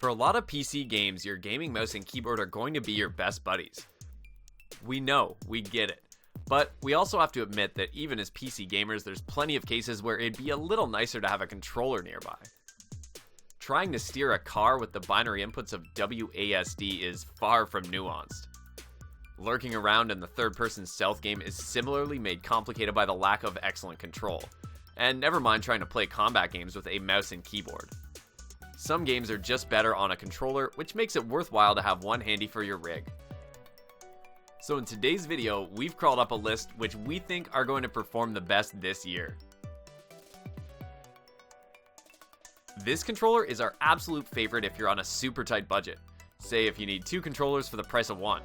For a lot of PC games, your gaming mouse and keyboard are going to be your best buddies. We know, we get it. But we also have to admit that even as PC gamers, there's plenty of cases where it'd be a little nicer to have a controller nearby. Trying to steer a car with the binary inputs of WASD is far from nuanced. Lurking around in the third-person stealth game is similarly made complicated by the lack of excellent control. And never mind trying to play combat games with a mouse and keyboard. Some games are just better on a controller, which makes it worthwhile to have one handy for your rig. So in today's video, we've crawled up a list which we think are going to perform the best this year. This controller is our absolute favorite if you're on a super tight budget. Say if you need 2 controllers for the price of 1.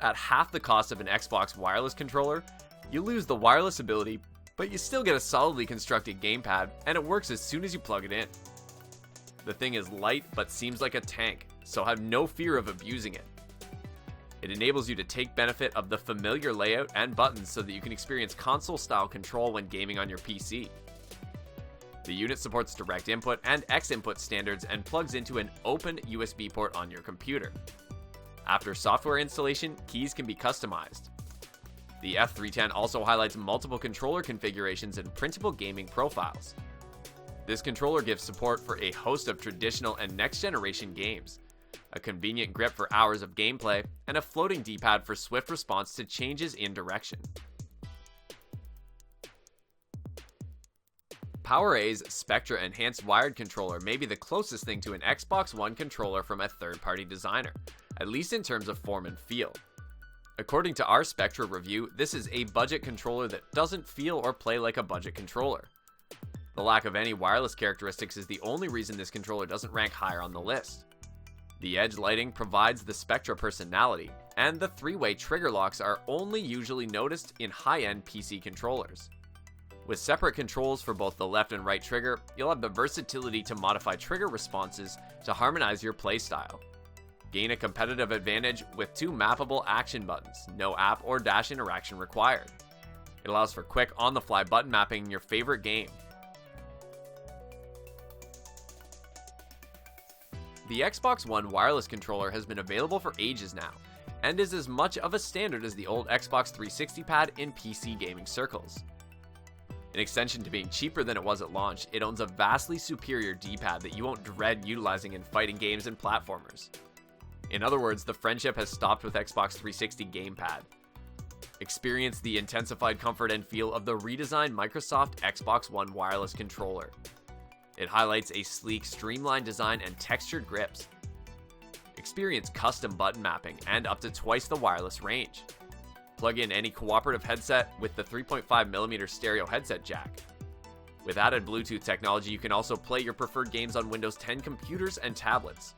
At half the cost of an Xbox wireless controller, you lose the wireless ability, but you still get a solidly constructed gamepad, and it works as soon as you plug it in. The thing is light but seems like a tank, so have no fear of abusing it. It enables you to take benefit of the familiar layout and buttons so that you can experience console-style control when gaming on your PC. The unit supports direct input and X input standards and plugs into an open USB port on your computer. After software installation, keys can be customized. The F310 also highlights multiple controller configurations and printable gaming profiles. This controller gives support for a host of traditional and next-generation games, a convenient grip for hours of gameplay, and a floating D-pad for swift response to changes in direction. PowerA's Spectra enhanced wired controller may be the closest thing to an Xbox One controller from a third-party designer, at least in terms of form and feel. According to our Spectra review, this is a budget controller that doesn't feel or play like a budget controller. The lack of any wireless characteristics is the only reason this controller doesn't rank higher on the list. The edge lighting provides the Spectra personality, and the 3-way trigger locks are only usually noticed in high-end PC controllers. With separate controls for both the left and right trigger, you'll have the versatility to modify trigger responses to harmonize your playstyle. Gain a competitive advantage with 2 mappable action buttons, no app or dash interaction required. It allows for quick on-the-fly button mapping in your favorite game. The Xbox One wireless controller has been available for ages now, and is as much of a standard as the old Xbox 360 pad in PC gaming circles. In extension to being cheaper than it was at launch, it owns a vastly superior D-pad that you won't dread utilizing in fighting games and platformers. In other words, the friendship has stopped with Xbox 360 gamepad. Experience the intensified comfort and feel of the redesigned Microsoft Xbox One wireless controller. It highlights a sleek, streamlined design and textured grips. Experience custom button mapping and up to twice the wireless range. Plug in any cooperative headset with the 3.5mm stereo headset jack. With added Bluetooth technology, you can also play your preferred games on Windows 10 computers and tablets.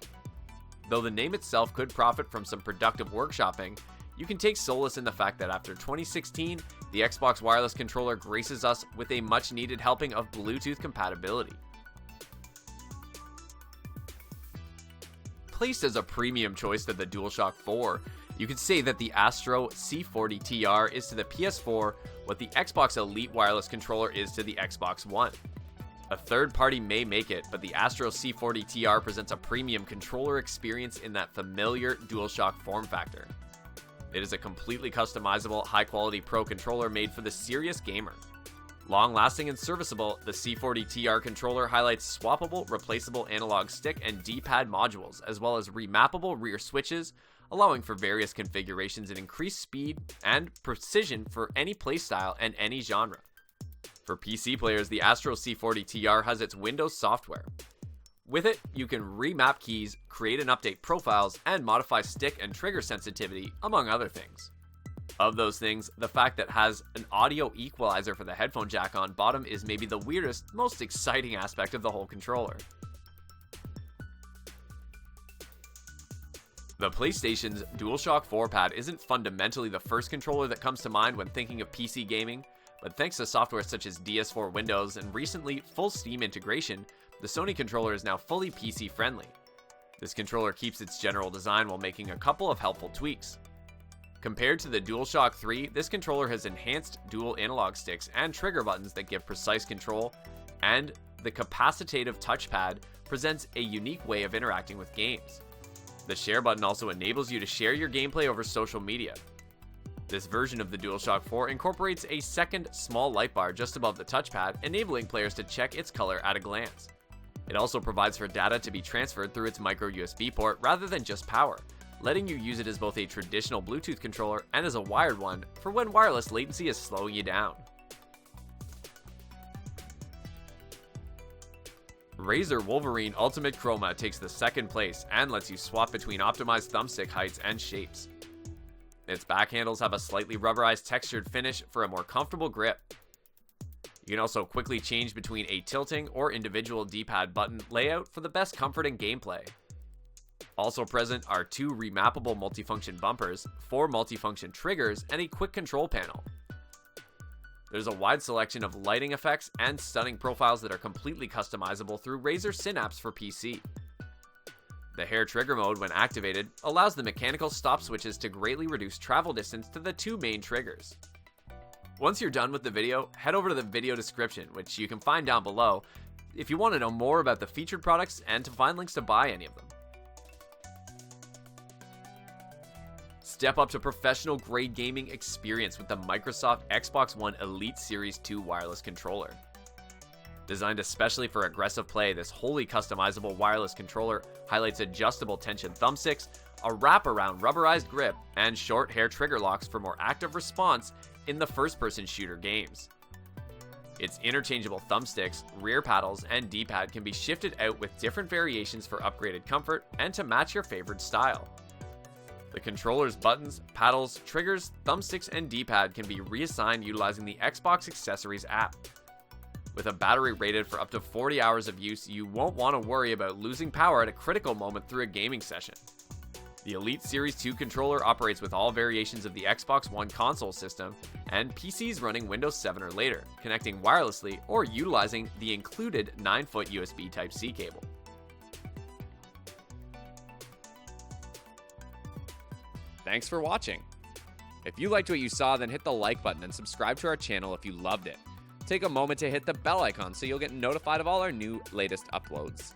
Though the name itself could profit from some productive workshopping, you can take solace in the fact that after 2016, the Xbox wireless controller graces us with a much-needed helping of Bluetooth compatibility. Placed as a premium choice to the DualShock 4, you could say that the Astro C40 TR is to the PS4 what the Xbox Elite wireless controller is to the Xbox One. A third party may make it, but the Astro C40 TR presents a premium controller experience in that familiar DualShock form factor. It is a completely customizable, high-quality pro controller made for the serious gamer. Long-lasting and serviceable, the C40 TR controller highlights swappable, replaceable analog stick and D-pad modules, as well as remappable rear switches, allowing for various configurations and increased speed and precision for any playstyle and any genre. For PC players, the Astro C40 TR has its Windows software. With it, you can remap keys, create and update profiles, and modify stick and trigger sensitivity, among other things. Of those things, the fact that it has an audio equalizer for the headphone jack on bottom is maybe the weirdest, most exciting aspect of the whole controller. The PlayStation's DualShock 4 pad isn't fundamentally the first controller that comes to mind when thinking of PC gaming, but thanks to software such as DS4 Windows and recently full Steam integration, the Sony controller is now fully PC friendly. This controller keeps its general design while making a couple of helpful tweaks. Compared to the DualShock 3, this controller has enhanced dual analog sticks and trigger buttons that give precise control, and the capacitive touchpad presents a unique way of interacting with games. The share button also enables you to share your gameplay over social media. This version of the DualShock 4 incorporates a second small light bar just above the touchpad, enabling players to check its color at a glance. It also provides for data to be transferred through its micro USB port rather than just power, letting you use it as both a traditional Bluetooth controller and as a wired one for when wireless latency is slowing you down. Razer Wolverine Ultimate Chroma takes the second place and lets you swap between optimized thumbstick heights and shapes. Its back handles have a slightly rubberized textured finish for a more comfortable grip. You can also quickly change between a tilting or individual D-pad button layout for the best comfort in gameplay. Also present are 2 remappable multifunction bumpers, 4 multifunction triggers, and a quick control panel. There's a wide selection of lighting effects and stunning profiles that are completely customizable through Razer Synapse for PC. The hair trigger mode, when activated, allows the mechanical stop switches to greatly reduce travel distance to the 2 main triggers. Once you're done with the video, head over to the video description, which you can find down below, if you want to know more about the featured products and to find links to buy any of them. Step up to professional grade gaming experience with the Microsoft Xbox One Elite Series 2 wireless controller. Designed especially for aggressive play, this wholly customizable wireless controller highlights adjustable tension thumbsticks, a wraparound rubberized grip, and short hair trigger locks for more active response in the first-person shooter games. Its interchangeable thumbsticks, rear paddles, and D-pad can be shifted out with different variations for upgraded comfort and to match your favorite style. The controller's buttons, paddles, triggers, thumbsticks, and D-pad can be reassigned utilizing the Xbox Accessories app. With a battery rated for up to 40 hours of use, you won't want to worry about losing power at a critical moment through a gaming session. The Elite Series 2 controller operates with all variations of the Xbox One console system and PCs running Windows 7 or later, connecting wirelessly or utilizing the included 9-foot USB Type-C cable. Thanks for watching. If you liked what you saw, then hit the like button and subscribe to our channel if you loved it. Take a moment to hit the bell icon so you'll get notified of all our latest uploads.